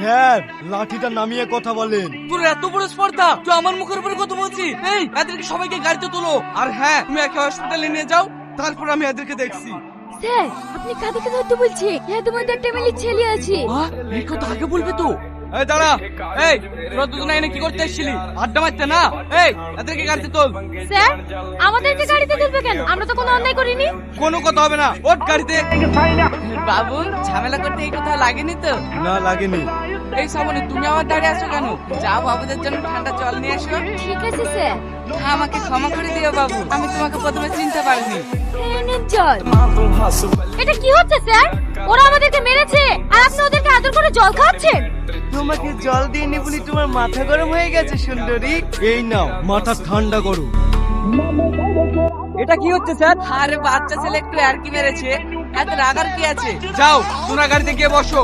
Sir লাঠিটা নামিয়ে কথা বলেন। তোর এত বড় স্পর্ধা, তুই আমার মুখের উপরে কথা বলছিস? এই এদেরকে সবাইকে গাড়িতে তোলো, আর হ্যাঁ তুমি একে হসপিটালে নিয়ে যাও, তারপর আমি এদেরকে দেখছি। স্যার আপনি কাদেরকে ধরতে বলছি? এদের মধ্যে একটা মেয়ে ছেলে আছে। এই কথা আগে বলবে তো। এই দাঁড়া, এই তোরা দুজনে এনে কি করতে এসেছিলি? আড্ডা মারতে না? এই এদেরকে গাড়িতে তোল। স্যার আমাদেরকে গাড়িতে তুলবে কেন? আমরা তো কোনো অন্যায় করিনি। কোনো কথা হবে না, ওঠ গাড়িতে। বাবু ঝামেলা করতে এই কথা লাগেনি তো? না লাগেনি। এই সামনে তুমি আমার দাঁড়িয়ে আছো কেন? যাও বাবুদের জন্য ঠান্ডা জল নিয়ে এসো। ঠিক আছে স্যার। আমাকে ক্ষমা করে দিও বাবু, আমি তোমাকে প্রথমে চিনতে পারিনি। এই নিন জল। এটা কি হচ্ছে স্যার? ওরা আমাদেরকে মেরেছে আর আপনি ওদেরকে আদর করে জল খাওয়াচ্ছেন। তোমাকে জল দিয়ে নি বলি তোমার মাথা গরম হয়ে গেছে সুন্দরী। এই নাও মাথা ঠান্ডা করো। এটা কি হচ্ছে স্যার? আরে বাচ্চা ছেলে একটু আর কি মেরেছে, এত রাগার কি আছে? যাও তোমরা গাড়িতে গিয়ে বসো।